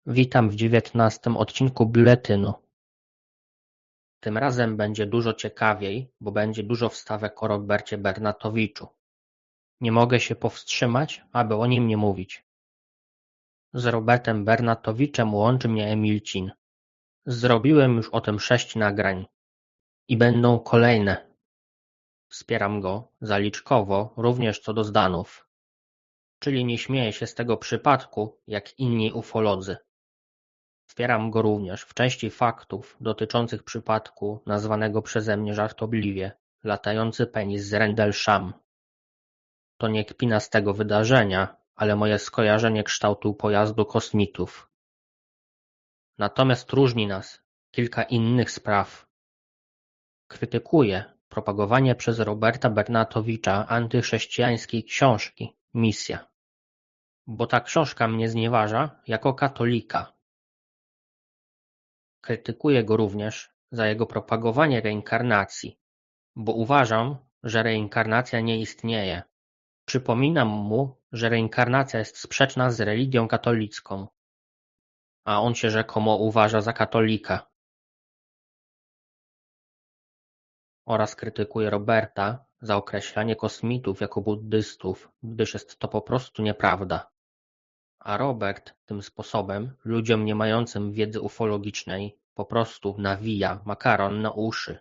Witam w 19. odcinku Biuletynu. Tym razem będzie dużo ciekawiej, bo będzie dużo wstawek o Robercie Bernatowiczu. Nie mogę się powstrzymać, aby o nim nie mówić. Z Robertem Bernatowiczem łączy mnie Emilcin. Zrobiłem już o tym 6 nagrań. I będą kolejne. Wspieram go zaliczkowo również co do Zdanów. Czyli nie śmieję się z tego przypadku, jak inni ufolodzy. Wspieram go również w części faktów dotyczących przypadku nazwanego przeze mnie żartobliwie latający penis z Rendlesham. To nie kpina z tego wydarzenia, ale moje skojarzenie kształtu pojazdu kosmitów. Natomiast różni nas kilka innych spraw. Krytykuję propagowanie przez Roberta Bernatowicza antychrześcijańskiej książki Misja, bo ta książka mnie znieważa jako katolika. Krytykuję go również za jego propagowanie reinkarnacji, bo uważam, że reinkarnacja nie istnieje. Przypominam mu, że reinkarnacja jest sprzeczna z religią katolicką, a on się rzekomo uważa za katolika. Oraz krytykuję Roberta za określanie kosmitów jako buddystów, gdyż jest to po prostu nieprawda. A Robert tym sposobem ludziom nie mającym wiedzy ufologicznej po prostu nawija makaron na uszy.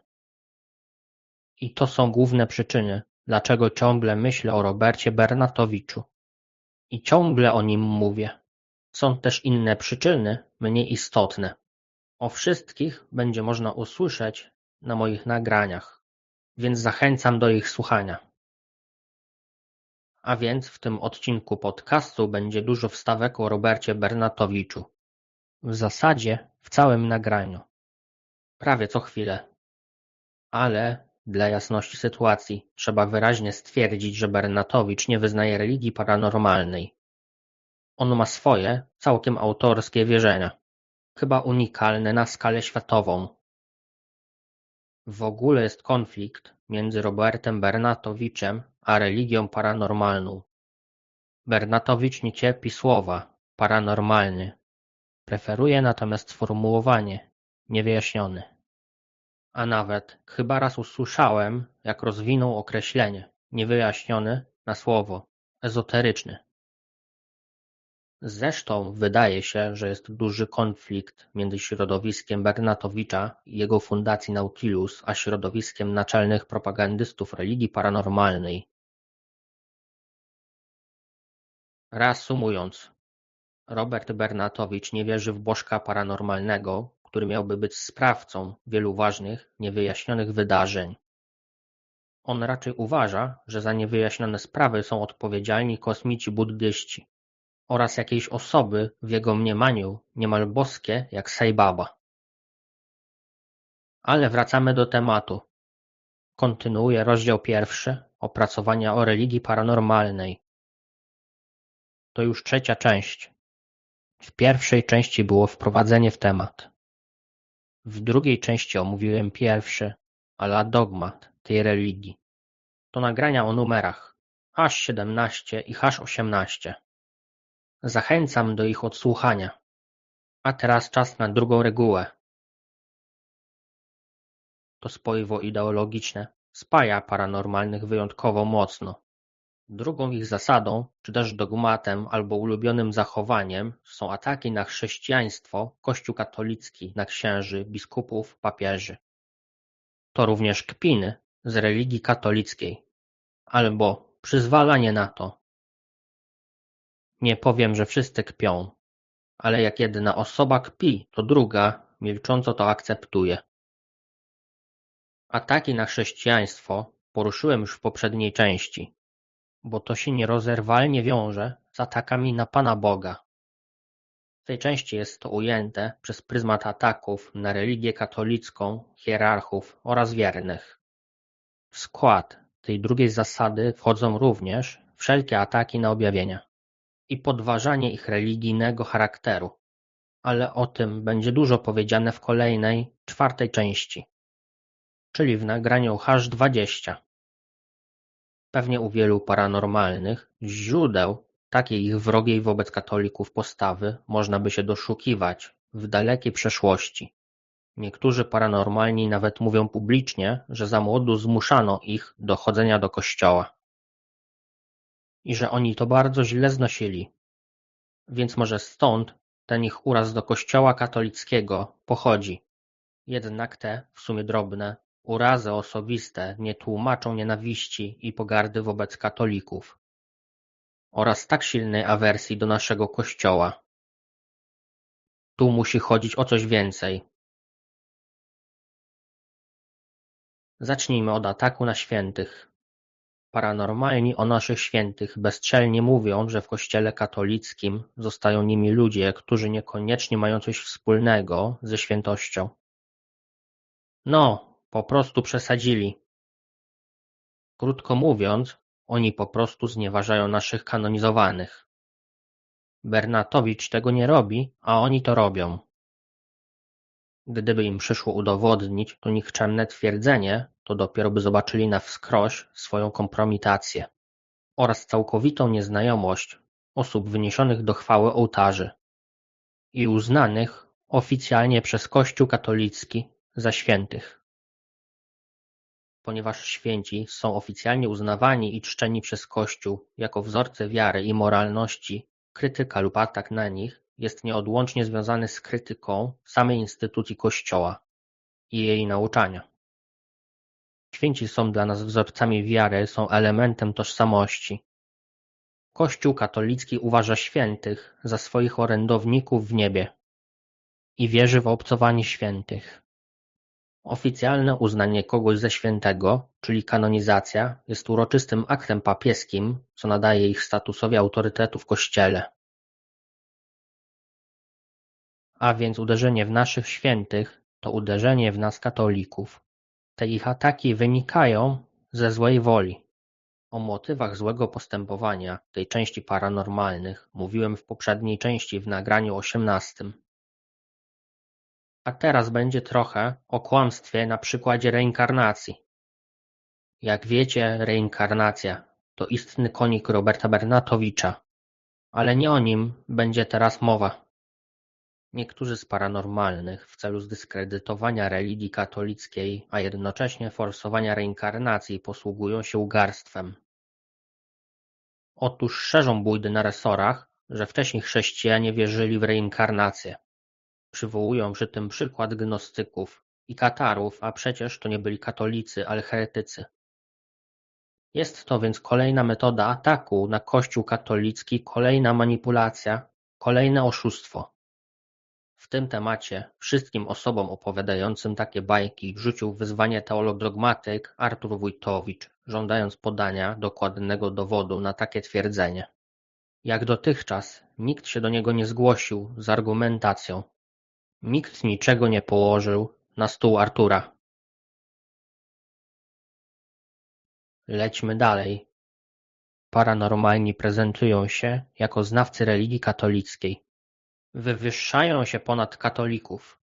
I to są główne przyczyny, dlaczego ciągle myślę o Robercie Bernatowiczu. I ciągle o nim mówię. Są też inne przyczyny, mniej istotne. O wszystkich będzie można usłyszeć na moich nagraniach, więc zachęcam do ich słuchania. A więc w tym odcinku podcastu będzie dużo wstawek o Robercie Bernatowiczu. W zasadzie w całym nagraniu. Prawie co chwilę. Ale dla jasności sytuacji trzeba wyraźnie stwierdzić, że Bernatowicz nie wyznaje religii paranormalnej. On ma swoje, całkiem autorskie wierzenia, chyba unikalne na skalę światową. W ogóle jest konflikt między Robertem Bernatowiczem a religią paranormalną. Bernatowicz nie cierpi słowa paranormalny. Preferuje natomiast sformułowanie niewyjaśniony. A nawet chyba raz usłyszałem, jak rozwinął określenie niewyjaśniony na słowo ezoteryczny. Zresztą wydaje się, że jest duży konflikt między środowiskiem Bernatowicza i jego fundacji Nautilus a środowiskiem naczelnych propagandystów religii paranormalnej. Reasumując, Robert Bernatowicz nie wierzy w bożka paranormalnego, który miałby być sprawcą wielu ważnych, niewyjaśnionych wydarzeń. On raczej uważa, że za niewyjaśnione sprawy są odpowiedzialni kosmici buddyści oraz jakieś osoby w jego mniemaniu niemal boskie jak Sai Baba. Ale wracamy do tematu. Kontynuuję rozdział 1 opracowania o religii paranormalnej. To już 3. część. W pierwszej części było wprowadzenie w temat. W drugiej części omówiłem pierwszy, ala dogmat tej religii. To nagrania o numerach H17 i H18. Zachęcam do ich odsłuchania. A teraz czas na drugą regułę. To spoiwo ideologiczne spaja paranormalnych wyjątkowo mocno. Drugą ich zasadą, czy też dogmatem albo ulubionym zachowaniem są ataki na chrześcijaństwo, Kościół katolicki, na księży, biskupów, papieży. To również kpiny z religii katolickiej, albo przyzwalanie na to. Nie powiem, że wszyscy kpią, ale jak jedna osoba kpi, to druga milcząco to akceptuje. Ataki na chrześcijaństwo poruszyłem już w poprzedniej części, bo to się nierozerwalnie wiąże z atakami na Pana Boga. W tej części jest to ujęte przez pryzmat ataków na religię katolicką, hierarchów oraz wiernych. W skład tej drugiej zasady wchodzą również wszelkie ataki na objawienia i podważanie ich religijnego charakteru, ale o tym będzie dużo powiedziane w kolejnej, 4. części, czyli w nagraniu H20. Pewnie u wielu paranormalnych źródeł Takiej ich wrogiej wobec katolików postawy można by się doszukiwać w dalekiej przeszłości. Niektórzy paranormalni nawet mówią publicznie, że za młodu zmuszano ich do chodzenia do kościoła. I że oni to bardzo źle znosili. Więc może stąd ten ich uraz do kościoła katolickiego pochodzi. Jednak te, w sumie drobne, urazy osobiste nie tłumaczą nienawiści i pogardy wobec katolików oraz tak silnej awersji do naszego kościoła. Tu musi chodzić o coś więcej. Zacznijmy od ataku na świętych. Paranormalni o naszych świętych bezczelnie mówią, że w kościele katolickim zostają nimi ludzie, którzy niekoniecznie mają coś wspólnego ze świętością. No, po prostu przesadzili. Krótko mówiąc, oni po prostu znieważają naszych kanonizowanych. Bernatowicz tego nie robi, a oni to robią. Gdyby im przyszło udowodnić to nikczemne twierdzenie, to dopiero by zobaczyli na wskroś swoją kompromitację oraz całkowitą nieznajomość osób wyniesionych do chwały ołtarzy i uznanych oficjalnie przez Kościół katolicki za świętych. Ponieważ święci są oficjalnie uznawani i czczeni przez Kościół jako wzorce wiary i moralności, krytyka lub atak na nich jest nieodłącznie związany z krytyką samej instytucji Kościoła i jej nauczania. Święci są dla nas wzorcami wiary, są elementem tożsamości. Kościół katolicki uważa świętych za swoich orędowników w niebie i wierzy w obcowanie świętych. Oficjalne uznanie kogoś za świętego, czyli kanonizacja, jest uroczystym aktem papieskim, co nadaje ich statusowi autorytetu w Kościele. A więc uderzenie w naszych świętych to uderzenie w nas katolików. Te ich ataki wynikają ze złej woli. O motywach złego postępowania tej części paranormalnych mówiłem w poprzedniej części w nagraniu 18. A teraz będzie trochę o kłamstwie na przykładzie reinkarnacji. Jak wiecie, reinkarnacja to istny konik Roberta Bernatowicza, ale nie o nim będzie teraz mowa. Niektórzy z paranormalnych w celu zdyskredytowania religii katolickiej, a jednocześnie forsowania reinkarnacji posługują się łgarstwem. Otóż szerzą bójdy na resorach, że wcześniej chrześcijanie wierzyli w reinkarnację. Przywołują przy tym przykład gnostyków i katarów, a przecież to nie byli katolicy, ale heretycy. Jest to więc kolejna metoda ataku na Kościół katolicki, kolejna manipulacja, kolejne oszustwo. W tym temacie wszystkim osobom opowiadającym takie bajki rzucił wyzwanie teolog-dogmatyk Artur Wójtowicz, żądając podania dokładnego dowodu na takie twierdzenie. Jak dotychczas nikt się do niego nie zgłosił z argumentacją. Nikt niczego nie położył na stół Artura. Lećmy dalej. Paranormalni prezentują się jako znawcy religii katolickiej. Wywyższają się ponad katolików.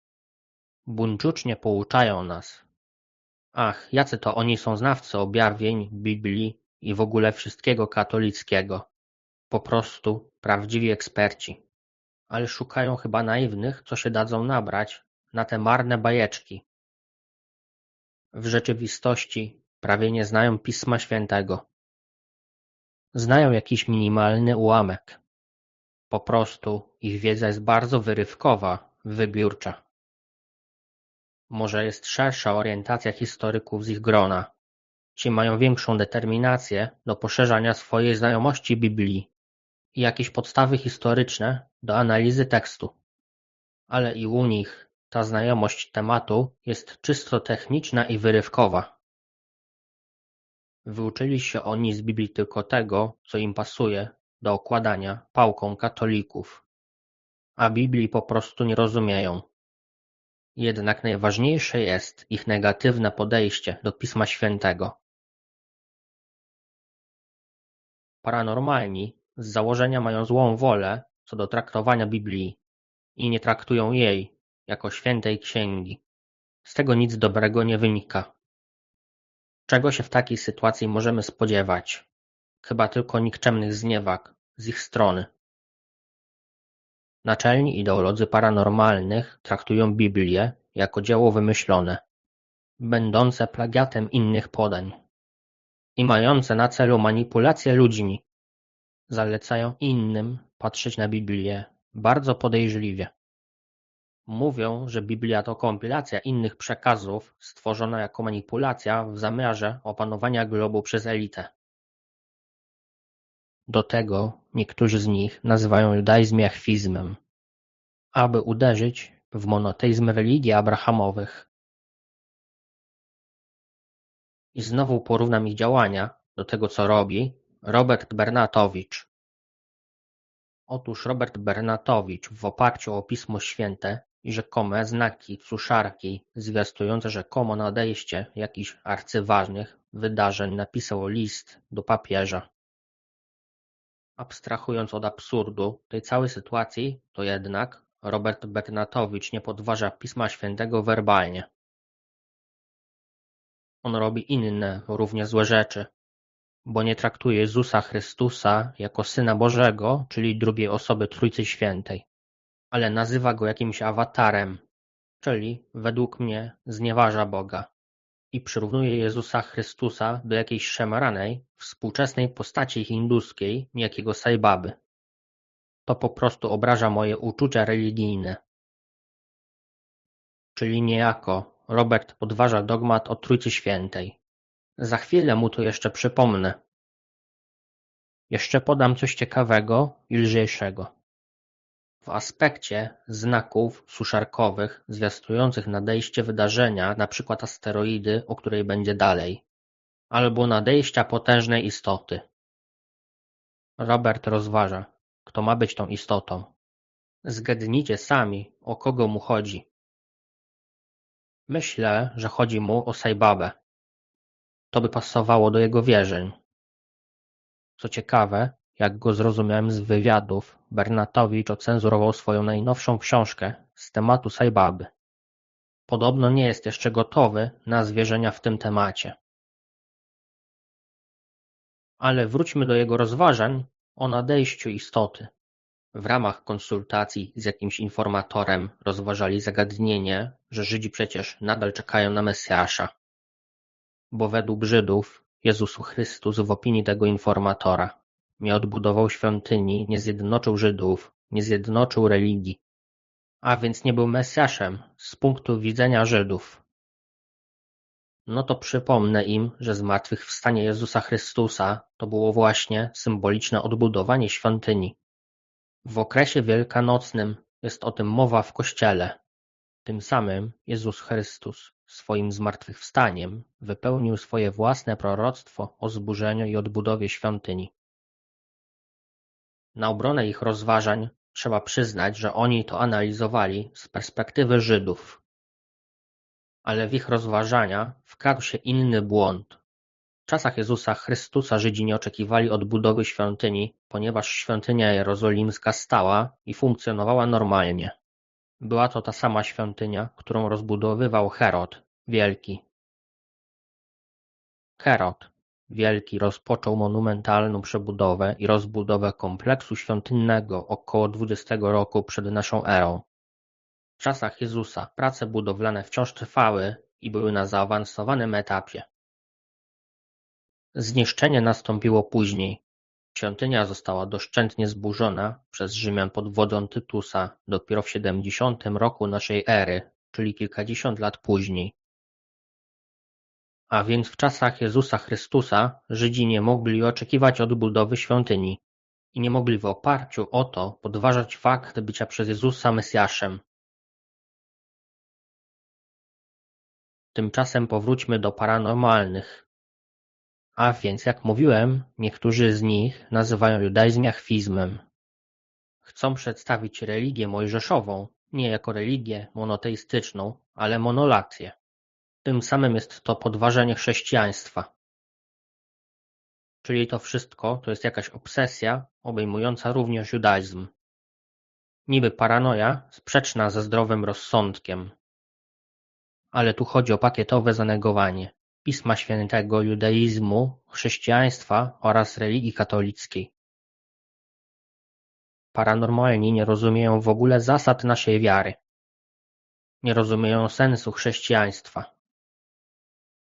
Buńczucznie pouczają nas. Ach, jacy to oni są znawcy objawień, Biblii i w ogóle wszystkiego katolickiego. Po prostu prawdziwi eksperci. Ale szukają chyba naiwnych, co się dadzą nabrać na te marne bajeczki. W rzeczywistości prawie nie znają Pisma Świętego. Znają jakiś minimalny ułamek. Po prostu ich wiedza jest bardzo wyrywkowa, wybiórcza. Może jest szersza orientacja historyków z ich grona. Ci mają większą determinację do poszerzania swojej znajomości Biblii i jakieś podstawy historyczne do analizy tekstu. Ale i u nich ta znajomość tematu jest czysto techniczna i wyrywkowa. Wyuczyli się oni z Biblii tylko tego, co im pasuje do okładania pałką katolików, a Biblii po prostu nie rozumieją. Jednak najważniejsze jest ich negatywne podejście do Pisma Świętego. Paranormalni z założenia mają złą wolę co do traktowania Biblii i nie traktują jej jako świętej księgi. Z tego nic dobrego nie wynika. Czego się w takiej sytuacji możemy spodziewać? Chyba tylko nikczemnych zniewag z ich strony. Naczelni ideolodzy paranormalnych traktują Biblię jako dzieło wymyślone, będące plagiatem innych podań i mające na celu manipulację ludźmi. Zalecają innym patrzeć na Biblię bardzo podejrzliwie. Mówią, że Biblia to kompilacja innych przekazów stworzona jako manipulacja w zamiarze opanowania globu przez elitę. Do tego niektórzy z nich nazywają judaizm jachwizmem, aby uderzyć w monoteizm religii abrahamowych. I znowu porównam ich działania do tego, co robi Robert Bernatowicz. Otóż Robert Bernatowicz w oparciu o Pismo Święte i rzekome znaki suszarki zwiastujące rzekomo nadejście jakichś arcyważnych wydarzeń napisał list do papieża. Abstrahując od absurdu tej całej sytuacji, to jednak Robert Bernatowicz nie podważa Pisma Świętego werbalnie. On robi inne, równie złe rzeczy, bo nie traktuje Jezusa Chrystusa jako Syna Bożego, czyli drugiej osoby Trójcy Świętej, ale nazywa Go jakimś awatarem, czyli według mnie znieważa Boga i przyrównuje Jezusa Chrystusa do jakiejś szemranej, współczesnej postaci hinduskiej niejakiego Sai Baby. To po prostu obraża moje uczucia religijne. Czyli niejako Robert podważa dogmat o Trójcy Świętej. Za chwilę mu to jeszcze przypomnę. Jeszcze podam coś ciekawego i lżejszego. W aspekcie znaków suszarkowych zwiastujących nadejście wydarzenia, np. asteroidy, o której będzie dalej, albo nadejścia potężnej istoty. Robert rozważa, kto ma być tą istotą. Zgadnijcie sami, o kogo mu chodzi. Myślę, że chodzi mu o Sai Babę. To by pasowało do jego wierzeń. Co ciekawe, jak go zrozumiałem z wywiadów, Bernatowicz ocenzurował swoją najnowszą książkę z tematu Sai Baby. Podobno nie jest jeszcze gotowy na zwierzenia w tym temacie. Ale wróćmy do jego rozważań o nadejściu istoty. W ramach konsultacji z jakimś informatorem rozważali zagadnienie, że Żydzi przecież nadal czekają na Mesjasza. Bo według Żydów Jezus Chrystus w opinii tego informatora nie odbudował świątyni, nie zjednoczył Żydów, nie zjednoczył religii, a więc nie był Mesjaszem z punktu widzenia Żydów. No to przypomnę im, że zmartwychwstanie Jezusa Chrystusa to było właśnie symboliczne odbudowanie świątyni. W okresie wielkanocnym jest o tym mowa w Kościele. Tym samym Jezus Chrystus swoim zmartwychwstaniem wypełnił swoje własne proroctwo o zburzeniu i odbudowie świątyni. Na obronę ich rozważań trzeba przyznać, że oni to analizowali z perspektywy Żydów. Ale w ich rozważania wkradł się inny błąd. W czasach Jezusa Chrystusa Żydzi nie oczekiwali odbudowy świątyni, ponieważ świątynia jerozolimska stała i funkcjonowała normalnie. Była to ta sama świątynia, którą rozbudowywał Herod Wielki. Herod Wielki rozpoczął monumentalną przebudowę i rozbudowę kompleksu świątynnego około 20 roku przed naszą erą. W czasach Jezusa prace budowlane wciąż trwały i były na zaawansowanym etapie. Zniszczenie nastąpiło później. Świątynia została doszczętnie zburzona przez Rzymian pod wodzą Tytusa dopiero w 70 roku naszej ery, czyli kilkadziesiąt lat później. A więc w czasach Jezusa Chrystusa Żydzi nie mogli oczekiwać odbudowy świątyni i nie mogli w oparciu o to podważać fakt bycia przez Jezusa Mesjaszem. Tymczasem powróćmy do paranormalnych. A więc, jak mówiłem, niektórzy z nich nazywają judaizm jachwizmem. Chcą przedstawić religię mojżeszową nie jako religię monoteistyczną, ale monolatię. Tym samym jest to podważenie chrześcijaństwa. Czyli to wszystko to jest jakaś obsesja obejmująca również judaizm. Niby paranoja sprzeczna ze zdrowym rozsądkiem. Ale tu chodzi o pakietowe zanegowanie Pisma Świętego, judaizmu, chrześcijaństwa oraz religii katolickiej. Paranormalni nie rozumieją w ogóle zasad naszej wiary. Nie rozumieją sensu chrześcijaństwa.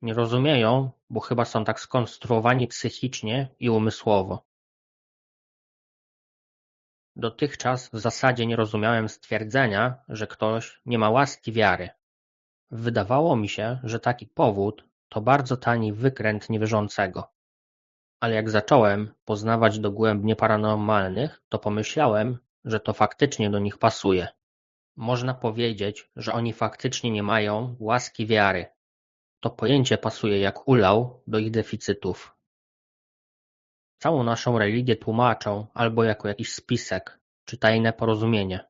Nie rozumieją, bo chyba są tak skonstruowani psychicznie i umysłowo. Dotychczas w zasadzie nie rozumiałem stwierdzenia, że ktoś nie ma łaski wiary. Wydawało mi się, że taki powód to bardzo tani wykręt niewierzącego. Ale jak zacząłem poznawać dogłębnie paranormalnych, to pomyślałem, że to faktycznie do nich pasuje. Można powiedzieć, że oni faktycznie nie mają łaski wiary. To pojęcie pasuje jak ulał do ich deficytów. Całą naszą religię tłumaczą albo jako jakiś spisek, czy tajne porozumienie,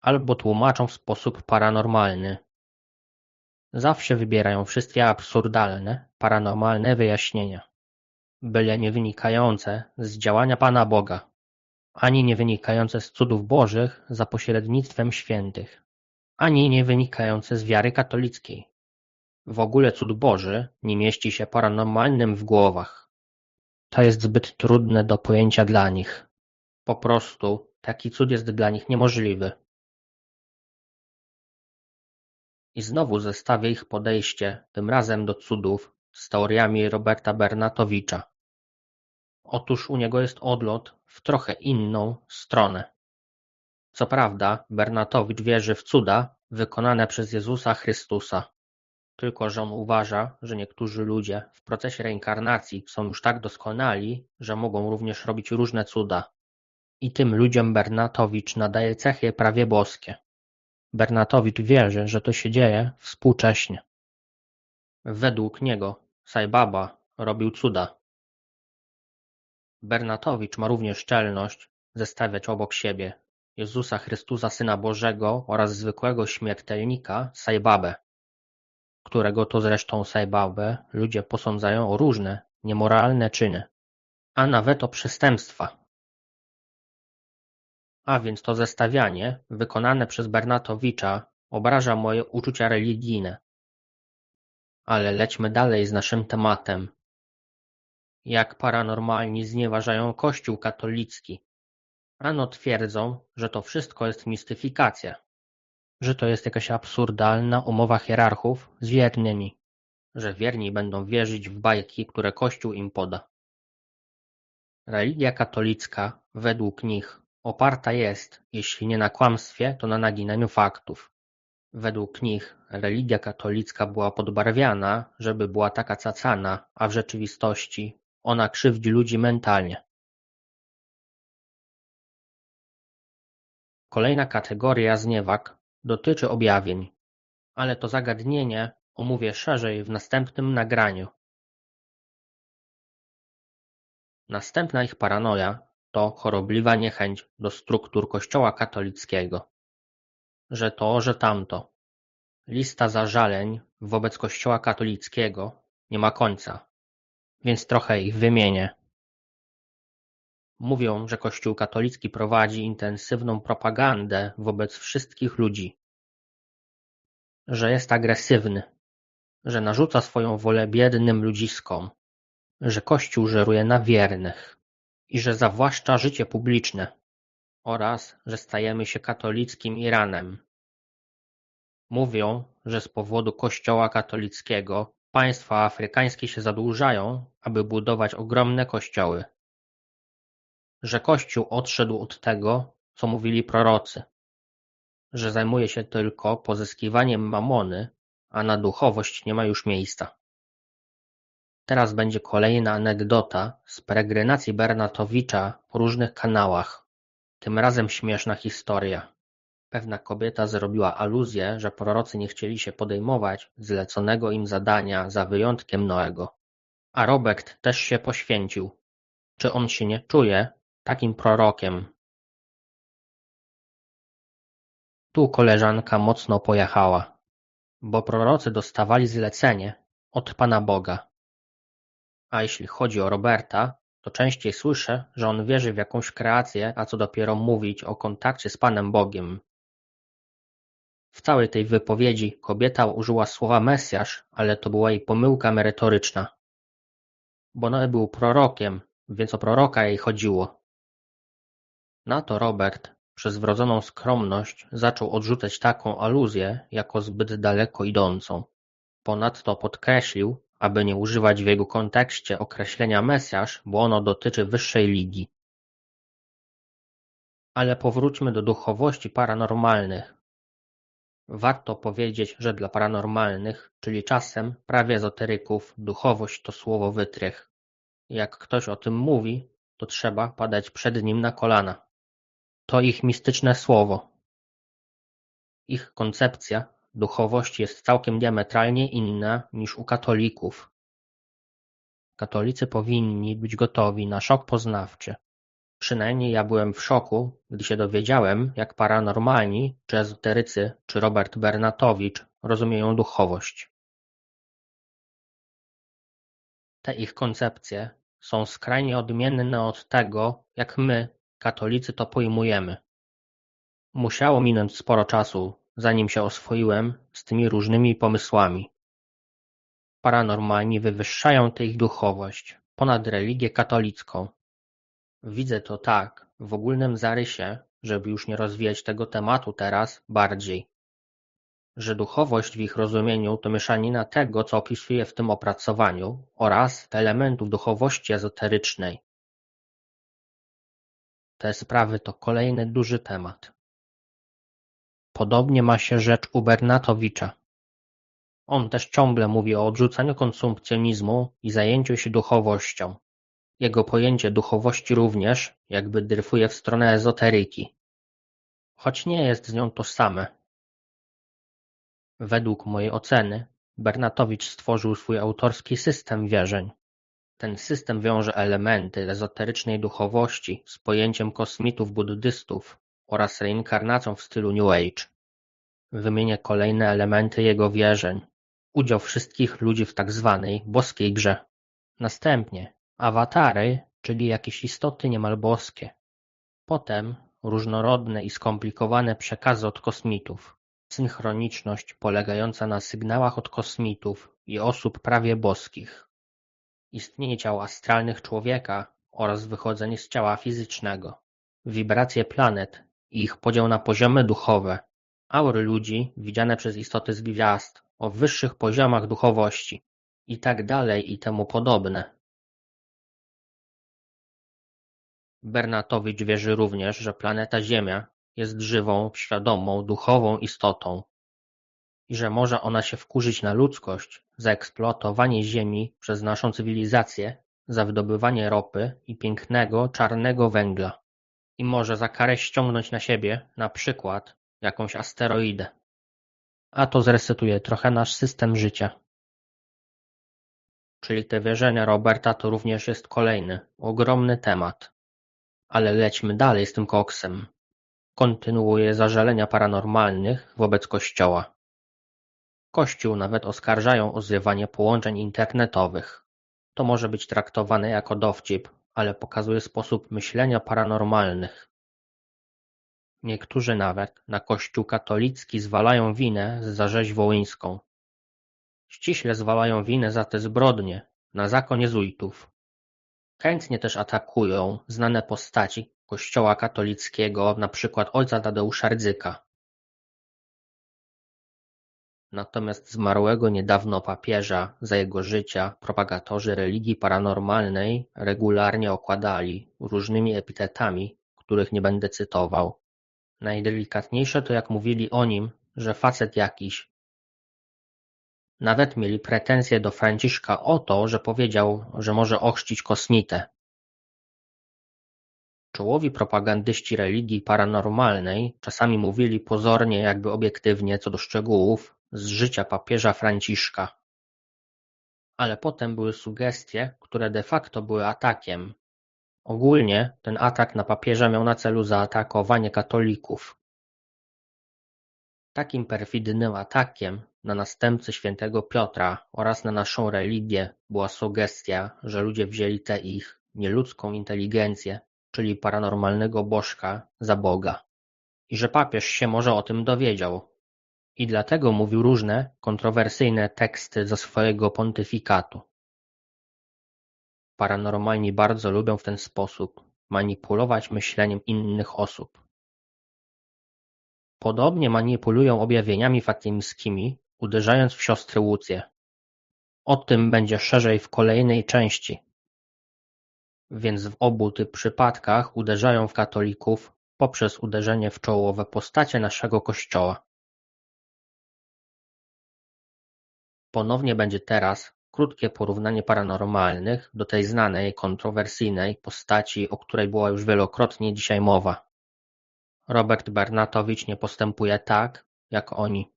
albo tłumaczą w sposób paranormalny. Zawsze wybierają wszystkie absurdalne, paranormalne wyjaśnienia, byle nie wynikające z działania Pana Boga, ani nie wynikające z cudów bożych za pośrednictwem świętych, ani nie wynikające z wiary katolickiej. W ogóle cud Boży nie mieści się paranormalnym w głowach. To jest zbyt trudne do pojęcia dla nich. Po prostu taki cud jest dla nich niemożliwy. I znowu zestawię ich podejście, tym razem do cudów, z teoriami Roberta Bernatowicza. Otóż u niego jest odlot w trochę inną stronę. Co prawda, Bernatowicz wierzy w cuda wykonane przez Jezusa Chrystusa. Tylko że on uważa, że niektórzy ludzie w procesie reinkarnacji są już tak doskonali, że mogą również robić różne cuda. I tym ludziom Bernatowicz nadaje cechy prawie boskie. Bernatowicz wierzy, że to się dzieje współcześnie. Według niego Sai Baba robił cuda. Bernatowicz ma również czelność zestawiać obok siebie Jezusa Chrystusa Syna Bożego oraz zwykłego śmiertelnika Sai Babę, którego to zresztą Sai Babę ludzie posądzają o różne niemoralne czyny, a nawet o przestępstwa. A więc to zestawianie, wykonane przez Bernatowicza, obraża moje uczucia religijne. Ale lećmy dalej z naszym tematem. Jak paranormalni znieważają Kościół katolicki. Ano twierdzą, że to wszystko jest mistyfikacja, że to jest jakaś absurdalna umowa hierarchów z wiernymi, że wierni będą wierzyć w bajki, które Kościół im poda. Religia katolicka, według nich, oparta jest, jeśli nie na kłamstwie, to na naginaniu faktów. Według nich religia katolicka była podbarwiana, żeby była taka cacana, a w rzeczywistości ona krzywdzi ludzi mentalnie. Kolejna kategoria zniewag dotyczy objawień, ale to zagadnienie omówię szerzej w następnym nagraniu. Następna ich paranoja to chorobliwa niechęć do struktur Kościoła katolickiego. Że to, że tamto. Lista zażaleń wobec Kościoła katolickiego nie ma końca, więc trochę ich wymienię. Mówią, że Kościół katolicki prowadzi intensywną propagandę wobec wszystkich ludzi, że jest agresywny, że narzuca swoją wolę biednym ludziskom, że Kościół żeruje na wiernych i że zawłaszcza życie publiczne oraz, że stajemy się katolickim Iranem. Mówią, że z powodu Kościoła katolickiego państwa afrykańskie się zadłużają, aby budować ogromne kościoły. Że Kościół odszedł od tego, co mówili prorocy. Że zajmuje się tylko pozyskiwaniem mamony, a na duchowość nie ma już miejsca. Teraz będzie kolejna anegdota z peregrinacji Bernatowicza po różnych kanałach. Tym razem śmieszna historia. Pewna kobieta zrobiła aluzję, że prorocy nie chcieli się podejmować zleconego im zadania za wyjątkiem Noego. A Robert też się poświęcił. Czy on się nie czuje takim prorokiem? Tu koleżanka mocno pojechała, bo prorocy dostawali zlecenie od Pana Boga. A jeśli chodzi o Roberta, to częściej słyszę, że on wierzy w jakąś kreację, a co dopiero mówić o kontakcie z Panem Bogiem. W całej tej wypowiedzi kobieta użyła słowa Mesjasz, ale to była jej pomyłka merytoryczna. Bo Noe był prorokiem, więc o proroka jej chodziło. Na to Robert, przez wrodzoną skromność, zaczął odrzucać taką aluzję jako zbyt daleko idącą. Ponadto podkreślił, aby nie używać w jego kontekście określenia Mesjasz, bo ono dotyczy wyższej ligi. Ale powróćmy do duchowości paranormalnych. Warto powiedzieć, że dla paranormalnych, czyli czasem prawie ezoteryków, duchowość to słowo wytrych. Jak ktoś o tym mówi, to trzeba padać przed nim na kolana. To ich mistyczne słowo. Ich koncepcja duchowości jest całkiem diametralnie inna niż u katolików. Katolicy powinni być gotowi na szok poznawczy. Przynajmniej ja byłem w szoku, gdy się dowiedziałem, jak paranormalni, czy ezoterycy, czy Robert Bernatowicz rozumieją duchowość. Te ich koncepcje są skrajnie odmienne od tego, jak my, katolicy, to pojmujemy. Musiało minąć sporo czasu, zanim się oswoiłem z tymi różnymi pomysłami. Paranormalni wywyższają tę ich duchowość ponad religię katolicką. Widzę to tak, w ogólnym zarysie, żeby już nie rozwijać tego tematu teraz bardziej, że duchowość w ich rozumieniu to mieszanina tego, co opisuję w tym opracowaniu, oraz elementów duchowości ezoterycznej. Te sprawy to kolejny duży temat. Podobnie ma się rzecz u Bernatowicza. On też ciągle mówi o odrzucaniu konsumpcjonizmu i zajęciu się duchowością. Jego pojęcie duchowości również jakby dryfuje w stronę ezoteryki, choć nie jest z nią tożsame. Według mojej oceny Bernatowicz stworzył swój autorski system wierzeń. Ten system wiąże elementy ezoterycznej duchowości z pojęciem kosmitów buddystów oraz reinkarnacją w stylu New Age. Wymienię kolejne elementy jego wierzeń. Udział wszystkich ludzi w tak zwanej boskiej grze. Następnie awatary, czyli jakieś istoty niemal boskie. Potem różnorodne i skomplikowane przekazy od kosmitów. Synchroniczność polegająca na sygnałach od kosmitów i osób prawie boskich. Istnienie ciał astralnych człowieka oraz wychodzenie z ciała fizycznego. Wibracje planet i ich podział na poziomy duchowe. Aury ludzi widziane przez istoty z gwiazd o wyższych poziomach duchowości. I tak dalej i temu podobne. Bernatowicz wierzy również, że planeta Ziemia jest żywą, świadomą, duchową istotą i że może ona się wkurzyć na ludzkość za eksploatowanie Ziemi przez naszą cywilizację, za wydobywanie ropy i pięknego, czarnego węgla i może za karę ściągnąć na siebie, na przykład, jakąś asteroidę. A to zresetuje trochę nasz system życia. Czyli te wierzenia Roberta to również jest kolejny, ogromny temat. Ale lećmy dalej z tym koksem. Kontynuuje zażalenia paranormalnych wobec Kościoła. Kościół nawet oskarżają o zrywanie połączeń internetowych. To może być traktowane jako dowcip, ale pokazuje sposób myślenia paranormalnych. Niektórzy nawet na Kościół katolicki zwalają winę za rzeź wołyńską. Ściśle zwalają winę za te zbrodnie na zakon jezuitów. Chętnie też atakują znane postaci Kościoła katolickiego, na przykład ojca Tadeusza Rydzyka. Natomiast zmarłego niedawno papieża za jego życia propagatorzy religii paranormalnej regularnie okładali różnymi epitetami, których nie będę cytował. Najdelikatniejsze to jak mówili o nim, że facet jakiś. Nawet mieli pretensje do Franciszka o to, że powiedział, że może ochrzcić kosmitę. Czołowi propagandyści religii paranormalnej czasami mówili pozornie jakby obiektywnie co do szczegółów z życia papieża Franciszka. Ale potem były sugestie, które de facto były atakiem. Ogólnie ten atak na papieża miał na celu zaatakowanie katolików. Takim perfidnym atakiem na następcę świętego Piotra oraz na naszą religię była sugestia, że ludzie wzięli tę ich nieludzką inteligencję, czyli paranormalnego bożka, za Boga. I że papież się może o tym dowiedział. I dlatego mówił różne, kontrowersyjne teksty ze swojego pontyfikatu. Paranormalni bardzo lubią w ten sposób manipulować myśleniem innych osób. Podobnie manipulują objawieniami fatimskimi, uderzając w siostry Łucję. O tym będzie szerzej w kolejnej części. Więc w obu tych przypadkach uderzają w katolików poprzez uderzenie w czołowe postacie naszego Kościoła. Ponownie będzie teraz krótkie porównanie paranormalnych do tej znanej, kontrowersyjnej postaci, o której była już wielokrotnie dzisiaj mowa. Robert Bernatowicz nie postępuje tak, jak oni.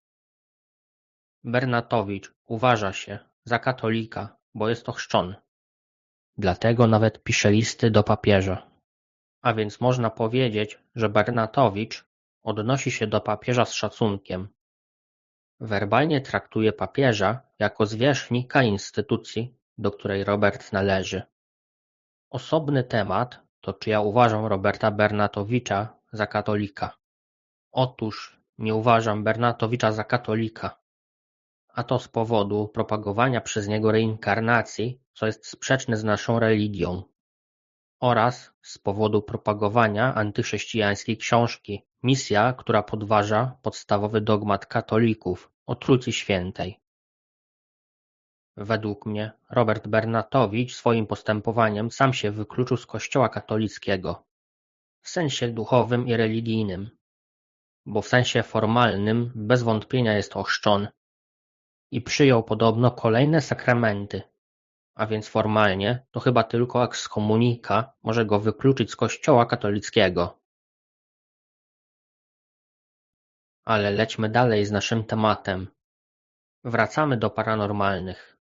Bernatowicz uważa się za katolika, bo jest ochrzczony. Dlatego nawet pisze listy do papieża. A więc można powiedzieć, że Bernatowicz odnosi się do papieża z szacunkiem. Werbalnie traktuje papieża jako zwierzchnika instytucji, do której Robert należy. Osobny temat to, czy ja uważam Roberta Bernatowicza za katolika. Otóż nie uważam Bernatowicza za katolika, a to z powodu propagowania przez niego reinkarnacji, co jest sprzeczne z naszą religią, oraz z powodu propagowania antychrześcijańskiej książki Misja, która podważa podstawowy dogmat katolików o Trójcy Świętej. Według mnie Robert Bernatowicz swoim postępowaniem sam się wykluczył z Kościoła katolickiego, w sensie duchowym i religijnym, bo w sensie formalnym bez wątpienia jest ochrzczony i przyjął podobno kolejne sakramenty, a więc formalnie to chyba tylko ekskomunika może go wykluczyć z Kościoła katolickiego. Ale lećmy dalej z naszym tematem. Wracamy do paranormalnych.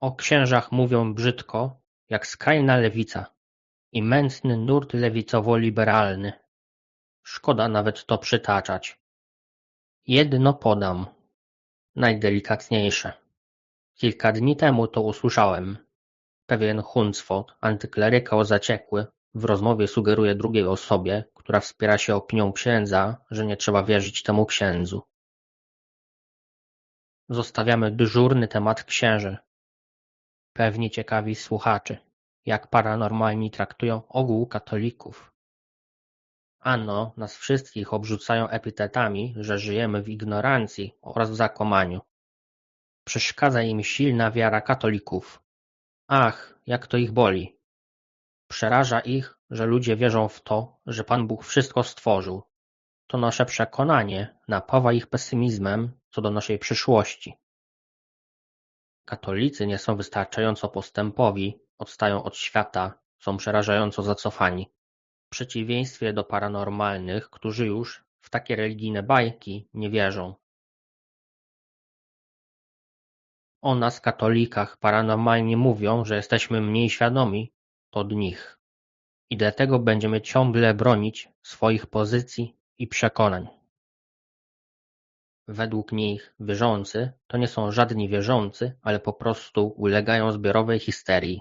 O księżach mówią brzydko, jak skrajna lewica i mętny nurt lewicowo-liberalny. Szkoda nawet to przytaczać. Jedno podam. Najdelikatniejsze. Kilka dni temu to usłyszałem. Pewien Huncwot, antyklerykał zaciekły, w rozmowie sugeruje drugiej osobie, która wspiera się opinią księdza, że nie trzeba wierzyć temu księdzu. Zostawiamy dyżurny temat księży. Pewnie ciekawi słuchaczy, jak paranormalni traktują ogół katolików. Ano nas wszystkich obrzucają epitetami, że żyjemy w ignorancji oraz w zakłamaniu. Przeszkadza im silna wiara katolików. Ach, jak to ich boli. Przeraża ich, że ludzie wierzą w to, że Pan Bóg wszystko stworzył. To nasze przekonanie napawa ich pesymizmem co do naszej przyszłości. Katolicy nie są wystarczająco postępowi, odstają od świata, są przerażająco zacofani. W przeciwieństwie do paranormalnych, którzy już w takie religijne bajki nie wierzą. O nas, katolikach, paranormalni mówią, że jesteśmy mniej świadomi od nich i dlatego będziemy ciągle bronić swoich pozycji i przekonań. Według nich wierzący to nie są żadni wierzący, ale po prostu ulegają zbiorowej histerii.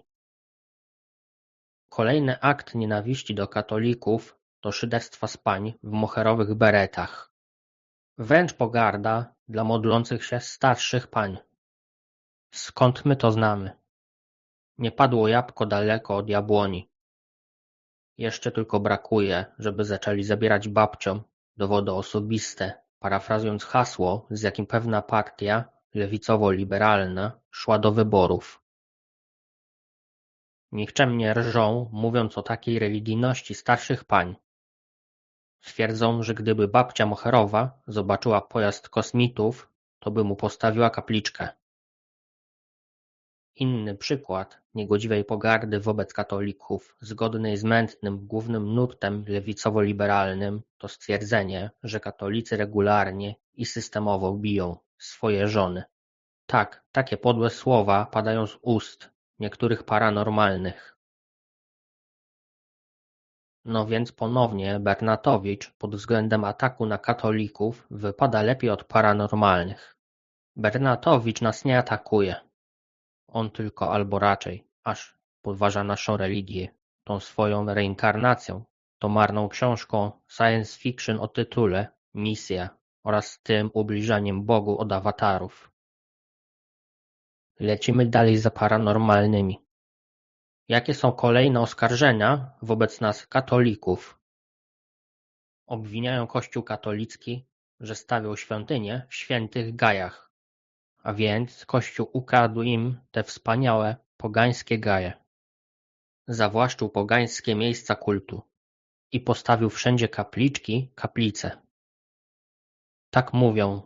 Kolejny akt nienawiści do katolików to szyderstwa z pań w moherowych beretach. Wręcz pogarda dla modlących się starszych pań. Skąd my to znamy? Nie padło jabłko daleko od jabłoni. Jeszcze tylko brakuje, żeby zaczęli zabierać babciom dowody osobiste, parafrazując hasło, z jakim pewna partia, lewicowo-liberalna, szła do wyborów. Nikczemnie rżą, mówiąc o takiej religijności starszych pań. Twierdzą, że gdyby babcia moherowa zobaczyła pojazd kosmitów, to by mu postawiła kapliczkę. Inny przykład niegodziwej pogardy wobec katolików, zgodnej z mętnym głównym nurtem lewicowo-liberalnym, to stwierdzenie, że katolicy regularnie i systemowo biją swoje żony. Tak, takie podłe słowa padają z ust niektórych paranormalnych. No więc ponownie Bernatowicz pod względem ataku na katolików wypada lepiej od paranormalnych. Bernatowicz nas nie atakuje. On tylko albo raczej aż podważa naszą religię, tą swoją reinkarnacją, tą marną książką science fiction o tytule Misja oraz tym ubliżaniem Bogu od awatarów. Lecimy dalej za paranormalnymi. Jakie są kolejne oskarżenia wobec nas katolików? Obwiniają Kościół katolicki, że stawiał świątynię w Świętych Gajach, a więc Kościół ukradł im te wspaniałe, pogańskie gaje. Zawłaszczył pogańskie miejsca kultu i postawił wszędzie kapliczki, kaplice. Tak mówią.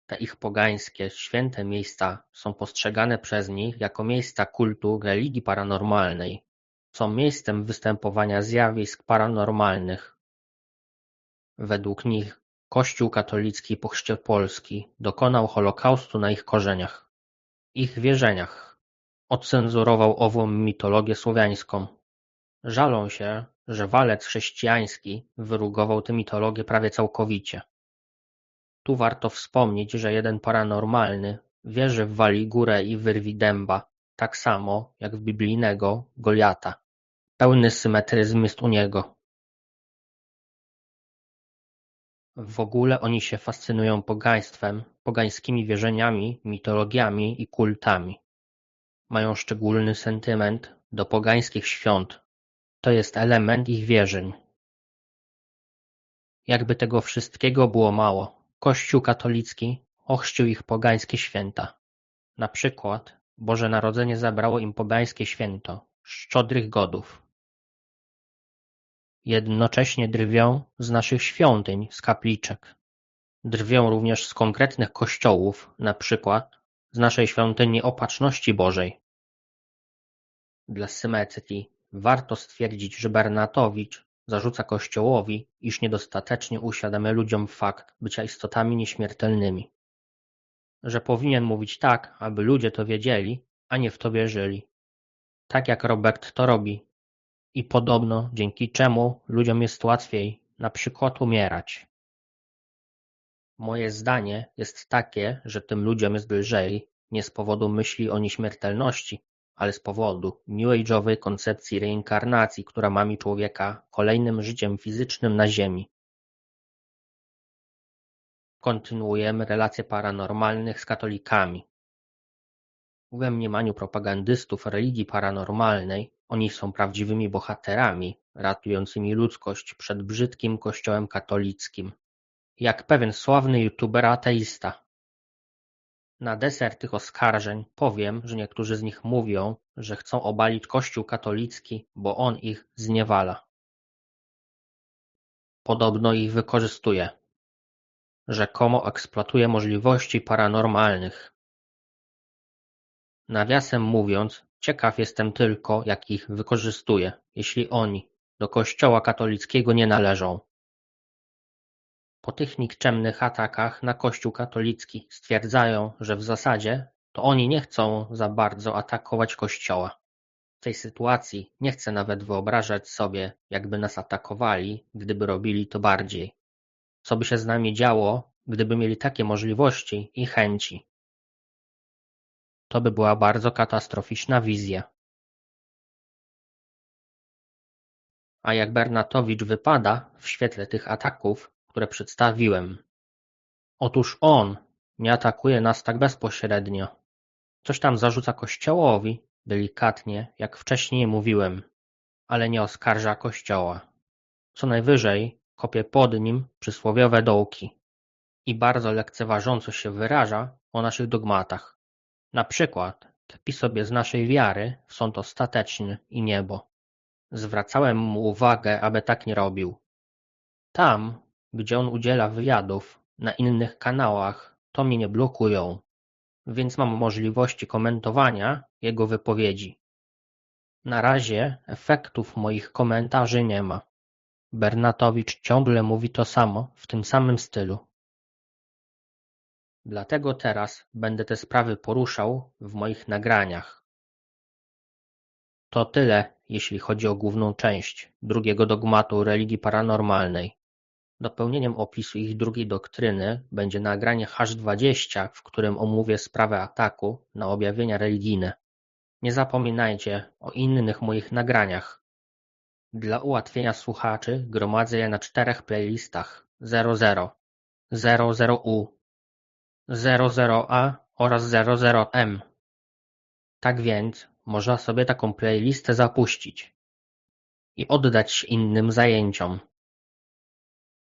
Te ich pogańskie, święte miejsca są postrzegane przez nich jako miejsca kultu religii paranormalnej. Są miejscem występowania zjawisk paranormalnych. Według nich Kościół katolicki po chrzcie Polski dokonał Holokaustu na ich korzeniach, ich wierzeniach. Ocenzurował ową mitologię słowiańską. Żalą się, że walec chrześcijański wyrugował tę mitologię prawie całkowicie. Tu warto wspomnieć, że jeden paranormalny wierzy w Wali Górę i wyrwi dęba, tak samo jak w biblijnego Goliata. Pełny symetryzm jest u niego. W ogóle oni się fascynują pogaństwem, pogańskimi wierzeniami, mitologiami i kultami. Mają szczególny sentyment do pogańskich świąt. To jest element ich wierzeń. Jakby tego wszystkiego było mało, Kościół katolicki ochrzcił ich pogańskie święta. Na przykład Boże Narodzenie zabrało im pogańskie święto Szczodrych Godów. Jednocześnie drwią z naszych świątyń, z kapliczek. Drwią również z konkretnych kościołów, na przykład z naszej świątyni Opatrzności Bożej. Dla symetrii warto stwierdzić, że Bernatowicz zarzuca Kościołowi, iż niedostatecznie uświadamia ludziom fakt bycia istotami nieśmiertelnymi. Że powinien mówić tak, aby ludzie to wiedzieli, a nie w to wierzyli. Tak jak Robert to robi. I podobno dzięki czemu ludziom jest łatwiej na przykład umierać. Moje zdanie jest takie, że tym ludziom jest lżej nie z powodu myśli o nieśmiertelności, ale z powodu New Age'owej koncepcji reinkarnacji, która mami człowieka kolejnym życiem fizycznym na Ziemi. Kontynuujemy relacje paranormalnych z katolikami. We mniemaniu propagandystów religii paranormalnej oni są prawdziwymi bohaterami, ratującymi ludzkość przed brzydkim kościołem katolickim. Jak pewien sławny youtuber ateista. Na deser tych oskarżeń powiem, że niektórzy z nich mówią, że chcą obalić Kościół katolicki, bo on ich zniewala. Podobno ich wykorzystuje. Rzekomo eksploatuje możliwości paranormalnych. Nawiasem mówiąc, ciekaw jestem tylko, jak ich wykorzystuje, jeśli oni do Kościoła katolickiego nie należą. Po tych nikczemnych atakach na Kościół katolicki stwierdzają, że w zasadzie to oni nie chcą za bardzo atakować Kościoła. W tej sytuacji nie chcę nawet wyobrażać sobie, jakby nas atakowali, gdyby robili to bardziej. Co by się z nami działo, gdyby mieli takie możliwości i chęci? To by była bardzo katastroficzna wizja. A jak Bernatowicz wypada w świetle tych ataków, które przedstawiłem? Otóż on nie atakuje nas tak bezpośrednio. Coś tam zarzuca Kościołowi, delikatnie, jak wcześniej mówiłem, ale nie oskarża Kościoła. Co najwyżej kopie pod nim przysłowiowe dołki i bardzo lekceważąco się wyraża o naszych dogmatach. Na przykład kpi sobie z naszej wiary w sąd ostateczny i niebo. Zwracałem mu uwagę, aby tak nie robił. Tam, gdzie on udziela wywiadów, na innych kanałach, to mnie nie blokują, więc mam możliwości komentowania jego wypowiedzi. Na razie efektów moich komentarzy nie ma. Bernatowicz ciągle mówi to samo w tym samym stylu. Dlatego teraz będę te sprawy poruszał w moich nagraniach. To tyle, jeśli chodzi o główną część drugiego dogmatu religii paranormalnej. Dopełnieniem opisu ich drugiej doktryny będzie nagranie #20, w którym omówię sprawę ataku na objawienia religijne. Nie zapominajcie o innych moich nagraniach. Dla ułatwienia słuchaczy gromadzę je na 4 playlistach 00, 00U, 00A oraz 00M. Tak więc Można sobie taką playlistę zapuścić i oddać się innym zajęciom.